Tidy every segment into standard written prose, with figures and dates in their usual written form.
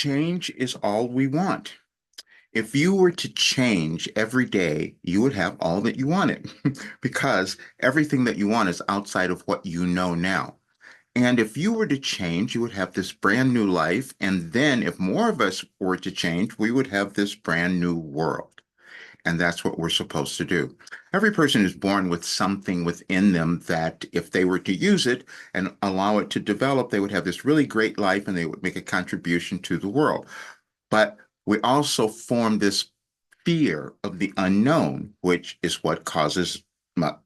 Change is all we want. If you were to change every day, you would have all that you wanted because everything that you want is outside of what you know now. And if you were to change, you would have this brand new life. And then if more of us were to change, we would have this brand new world. And that's what we're supposed to do. Every person is born with something within them that if they were to use it and allow it to develop, they would have this really great life and they would make a contribution to the world. But we also form this fear of the unknown, which is what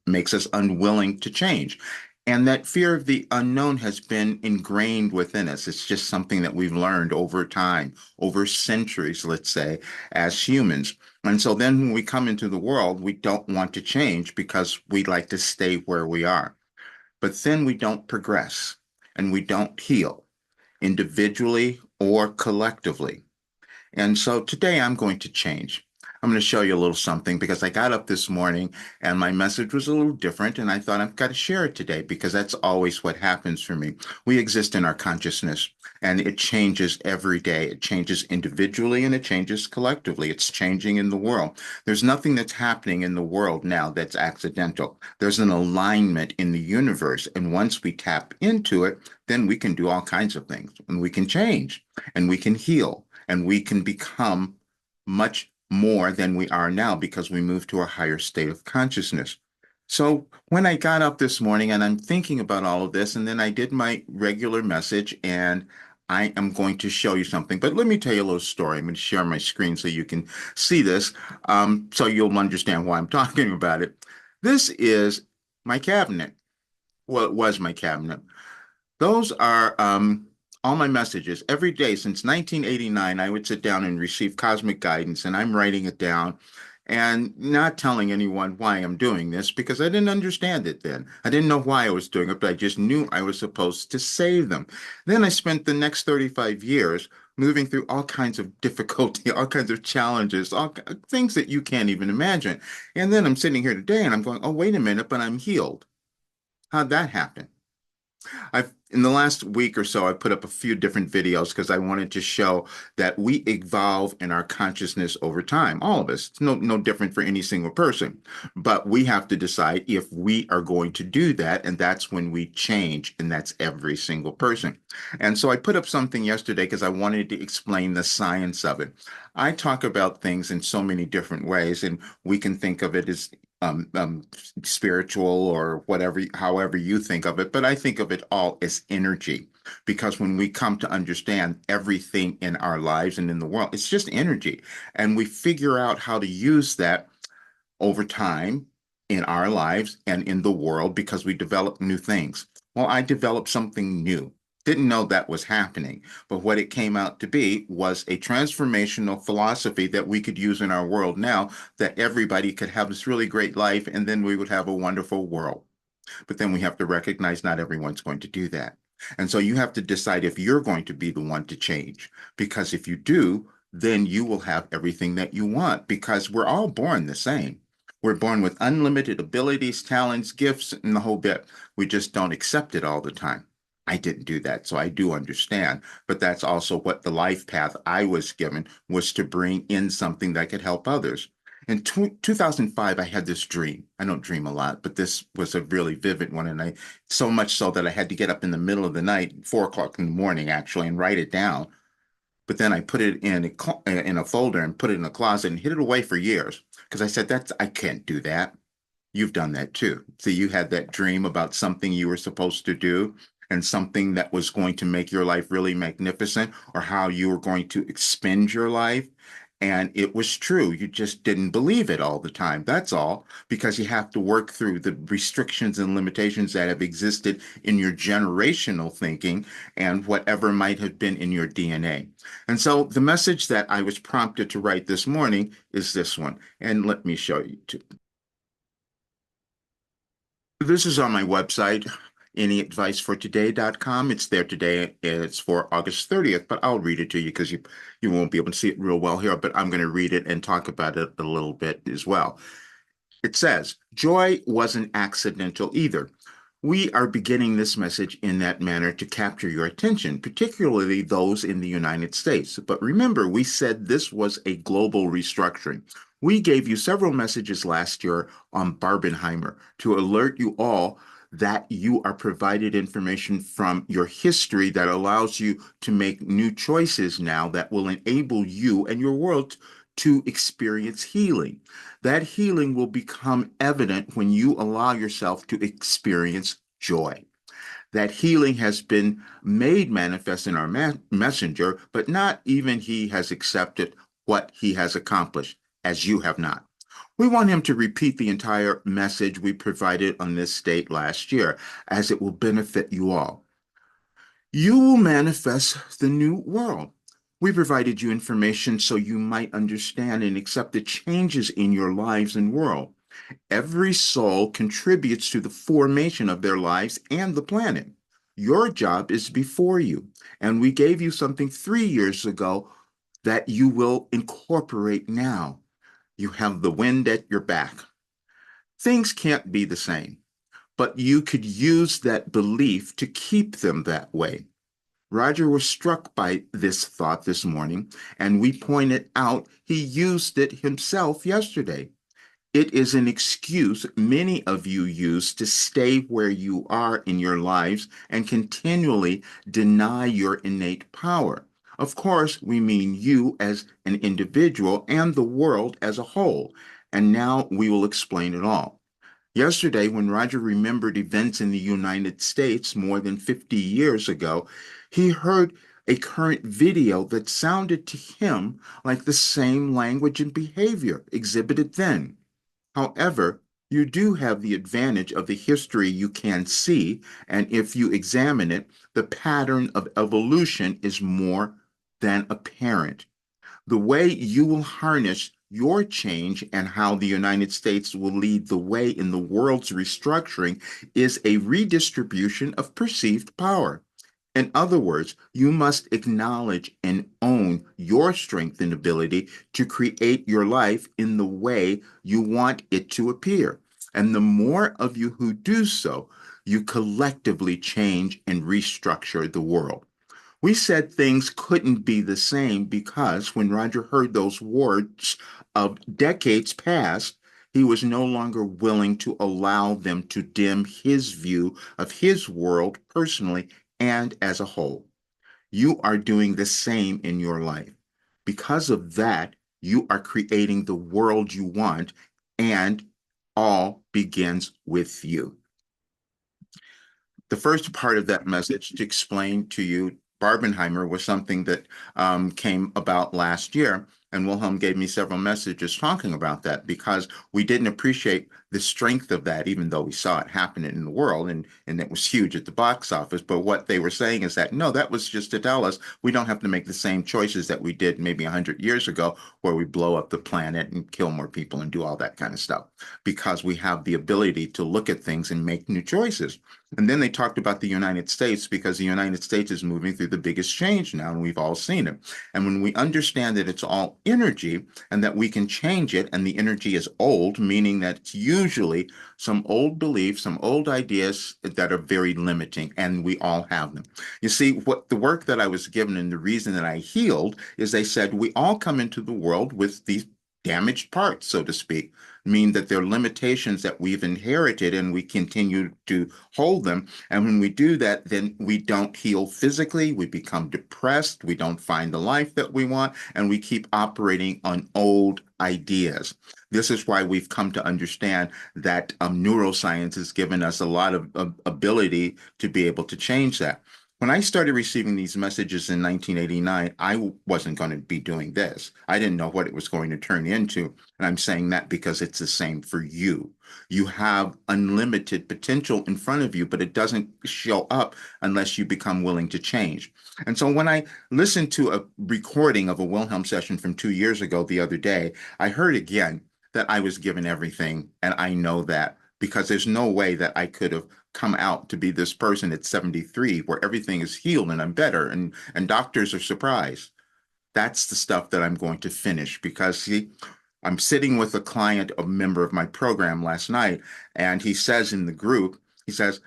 makes us unwilling to change. And that fear of the unknown has been ingrained within us. It's just something that we've learned over time, over centuries, let's say, as humans. And so then when we come into the world, we don't want to change because we like to stay where we are. But then we don't progress and we don't heal individually or collectively. And so today I'm going to change. I'm going to show you a little something because I got up this morning and my message was a little different. And I thought I've got to share it today because that's always what happens for me. We exist in our consciousness and it changes every day. It changes individually and it changes collectively. It's changing in the world. There's nothing that's happening in the world now that's accidental. There's an alignment in the universe. And once we tap into it, then we can do all kinds of things and we can change and we can heal and we can become much more than we are now because we move to a higher state of consciousness. So when I got up this morning and I'm thinking about all of this, and then I did my regular message and I am going to show you something. But let me tell you a little story. I'm going to share my screen so you can see this, so you'll understand why I'm talking about it. This is my cabinet. Well, it was my cabinet. Those are all my messages. Every day since 1989, I would sit down and receive cosmic guidance, and I'm writing it down and not telling anyone why I'm doing this because I didn't understand it then. I didn't know why I was doing it, but I just knew I was supposed to save them. Then I spent the next 35 years moving through all kinds of difficulty, all kinds of challenges, things that you can't even imagine. And then I'm sitting here today and I'm going, oh, wait a minute, but I'm healed. How'd that happen? I've in the last week or so, I put up a few different videos because I wanted to show that we evolve in our consciousness over time. All of us. It's no different for any single person. But we have to decide if we are going to do that, and that's when we change, and that's every single person. And so I put up something yesterday because I wanted to explain the science of it. I talk about things in so many different ways, and we can think of it as um, um, spiritual or whatever, however you think of it. But I think of it all as energy because when we come to understand everything in our lives and in the world, it's just energy. And we figure out how to use that over time in our lives and in the world because we develop new things. Well, I developed something new. Didn't know that was happening, but what it came out to be was a transformational philosophy that we could use in our world now, that everybody could have this really great life and then we would have a wonderful world. But then we have to recognize not everyone's going to do that. And so you have to decide if you're going to be the one to change, because if you do, then you will have everything that you want because we're all born the same. We're born with unlimited abilities, talents, gifts, and the whole bit. We just don't accept it all the time. I didn't do that, so I do understand. But that's also what the life path I was given was to bring in something that could help others. In 2005, I had this dream. I don't dream a lot, but this was a really vivid one. And I, so much so that I had to get up in the middle of the night, 4 o'clock in the morning, actually, and write it down. But then I put it in a folder and put it in a closet and hid it away for years because I said, I can't do that. You've done that too. So you had that dream about something you were supposed to do and something that was going to make your life really magnificent or how you were going to expend your life. And it was true. You just didn't believe it all the time. That's all, because you have to work through the restrictions and limitations that have existed in your generational thinking and whatever might have been in your DNA. And so the message that I was prompted to write this morning is this one. And let me show you too. This is on my website, anyadvicefortoday.com. It's there today. It's for August 30th, but I'll read it to you because you won't be able to see it real well here, but I'm going to read it and talk about it a little bit as well. It says, joy wasn't accidental either. We are beginning this message in that manner to capture your attention, particularly those in the United States. But remember, we said this was a global restructuring. We gave you several messages last year on Barbenheimer to alert you all that you are provided information from your history that allows you to make new choices now that will enable you and your world to experience healing. That healing will become evident when you allow yourself to experience joy. That healing has been made manifest in our messenger, but not even he has accepted what he has accomplished, as you have not. We want him to repeat the entire message we provided on this state last year, as it will benefit you all. You will manifest the new world. We provided you information so you might understand and accept the changes in your lives and world. Every soul contributes to the formation of their lives and the planet. Your job is before you, and we gave you something 3 years ago that you will incorporate now. You have the wind at your back. Things can't be the same, but you could use that belief to keep them that way. Roger was struck by this thought this morning, and we pointed out he used it himself yesterday. It is an excuse many of you use to stay where you are in your lives and continually deny your innate power. Of course, we mean you as an individual and the world as a whole. And now we will explain it all. Yesterday, when Roger remembered events in the United States more than 50 years ago, he heard a current video that sounded to him like the same language and behavior exhibited then. However, you do have the advantage of the history you can see, and if you examine it, the pattern of evolution is more than apparent. The way you will harness your change and how the United States will lead the way in the world's restructuring is a redistribution of perceived power. In other words, you must acknowledge and own your strength and ability to create your life in the way you want it to appear. And the more of you who do so, you collectively change and restructure the world. We said things couldn't be the same because when Roger heard those words of decades past, he was no longer willing to allow them to dim his view of his world personally and as a whole. You are doing the same in your life. Because of that, you are creating the world you want, and all begins with you. The first part of that message to explain to you Barbenheimer was something that came about last year. And Wilhelm gave me several messages talking about that because we didn't appreciate the strength of that, even though we saw it happen in the world and it was huge at the box office. But what they were saying is that, no, that was just to tell us we don't have to make the same choices that we did maybe 100 years ago, where we blow up the planet and kill more people and do all that kind of stuff, because we have the ability to look at things and make new choices. And then they talked about the United States because the United States is moving through the biggest change now, and we've all seen it. And when we understand that it's all energy and that we can change it, and the energy is old, meaning that it's usually some old beliefs, some old ideas that are very limiting, and we all have them. You see, what the work that I was given and the reason that I healed is they said we all come into the world with these damaged parts, so to speak, mean that they're limitations that we've inherited and we continue to hold them. And when we do that, then we don't heal physically, we become depressed, we don't find the life that we want, and we keep operating on old ideas. This is why we've come to understand that neuroscience has given us a lot of ability to be able to change that. When I started receiving these messages in 1989, I wasn't going to be doing this. I didn't know what it was going to turn into. And I'm saying that because it's the same for you. You have unlimited potential in front of you, but it doesn't show up unless you become willing to change. And so when I listened to a recording of a Wilhelm session from 2 years ago the other day, I heard again that I was given everything. And I know that because there's no way that I could have come out to be this person at 73 where everything is healed and I'm better and doctors are surprised. That's the stuff that I'm going to finish because see, I'm sitting with a client, a member of my program last night, and he says in the group, he says,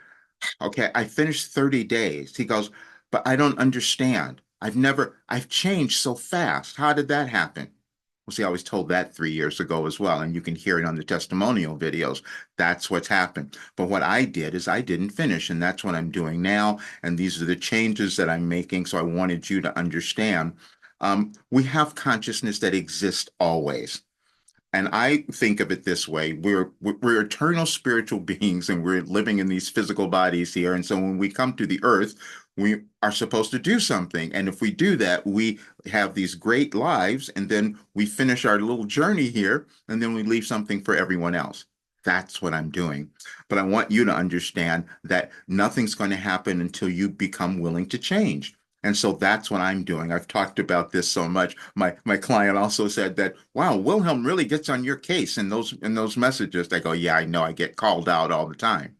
Okay, I finished 30 days. He goes, but I don't understand. I've changed so fast. How did that happen? Well, see, I was told that 3 years ago as well, and you can hear it on the testimonial videos. That's what's happened. But what I did is I didn't finish, and that's what I'm doing now. And these are the changes that I'm making. So I wanted you to understand. We have consciousness that exists always. And I think of it this way: we're eternal spiritual beings, and we're living in these physical bodies here. And so when we come to the earth, we are supposed to do something. And if we do that, we have these great lives, and then we finish our little journey here, and then we leave something for everyone else. That's what I'm doing. But I want you to understand that nothing's going to happen until you become willing to change. And so that's what I'm doing. I've talked about this so much. My client also said that, wow, Wilhelm really gets on your case in those messages. I go, yeah, I know I get called out all the time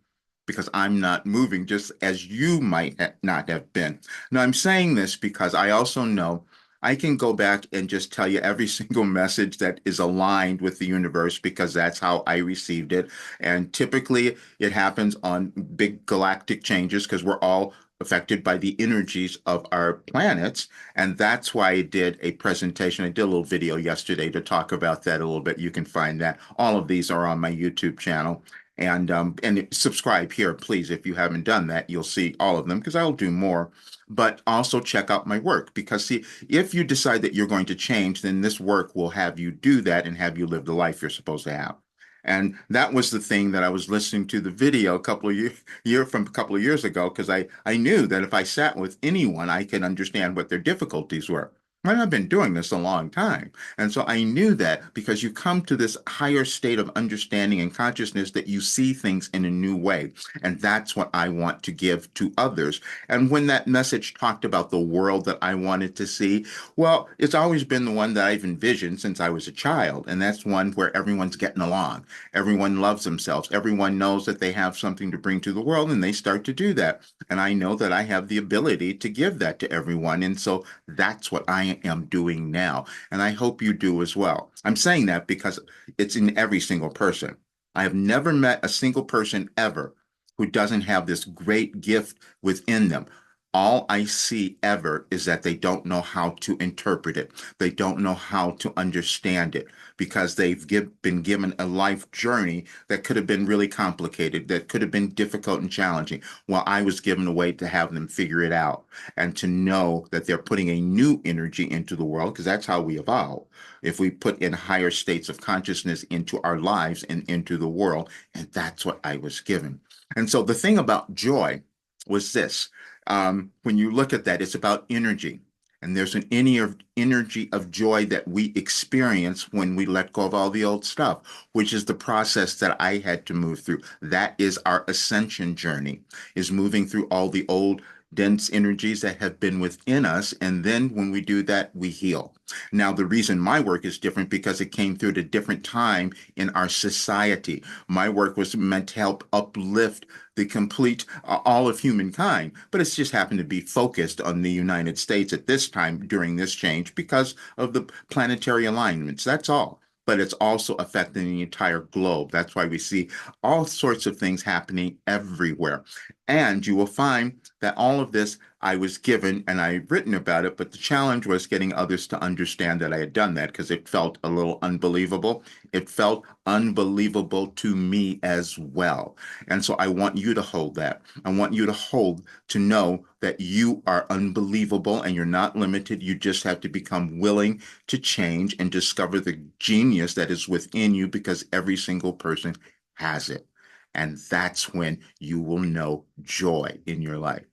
because I'm not moving just as you might not have been. Now, I'm saying this because I also know I can go back and just tell you every single message that is aligned with the universe because that's how I received it. And typically it happens on big galactic changes because we're all affected by the energies of our planets. And that's why I did a presentation. I did a little video yesterday to talk about that a little bit. You can find that. All of these are on my YouTube channel. And subscribe here, please. If you haven't done that, you'll see all of them because I'll do more. But also check out my work because, see, if you decide that you're going to change, then this work will have you do that and have you live the life you're supposed to have. And that was the thing that I was listening to the video a couple of from a couple of years ago because I knew that if I sat with anyone, I could understand what their difficulties were. And I've been doing this a long time. And so I knew that because you come to this higher state of understanding and consciousness that you see things in a new way. And that's what I want to give to others. And when that message talked about the world that I wanted to see, well, it's always been the one that I've envisioned since I was a child. And that's one where everyone's getting along. Everyone loves themselves. Everyone knows that they have something to bring to the world, and they start to do that. And I know that I have the ability to give that to everyone. And so that's what I am doing now. And I hope you do as well. I'm saying that because it's in every single person. I have never met a single person ever who doesn't have this great gift within them. All I see ever is that they don't know how to interpret it. They don't know how to understand it because been given a life journey that could have been really complicated, that could have been difficult and challenging, while I was given a way to have them figure it out and to know that they're putting a new energy into the world because that's how we evolve. If we put in higher states of consciousness into our lives and into the world, and that's what I was given. And so the thing about joy was this. When you look at that, it's about energy. And there's an energy of joy that we experience when we let go of all the old stuff, which is the process that I had to move through. That is our ascension journey, is moving through all the old dense energies that have been within us. And then when we do that, we heal. Now, the reason my work is different because it came through at a different time in our society. My work was meant to help uplift the complete all of humankind, but it's just happened to be focused on the United States at this time during this change because of the planetary alignments. That's all. But it's also affecting the entire globe. That's why we see all sorts of things happening everywhere. And you will find that all of this I was given and I've written about it, but the challenge was getting others to understand that I had done that because it felt a little unbelievable. It felt unbelievable to me as well. And so I want you to hold that. I want you to hold to know that you are unbelievable and you're not limited. You just have to become willing to change and discover the genius that is within you because every single person has it. And that's when you will know joy in your life.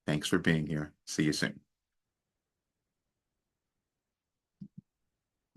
Thanks for being here. See you soon.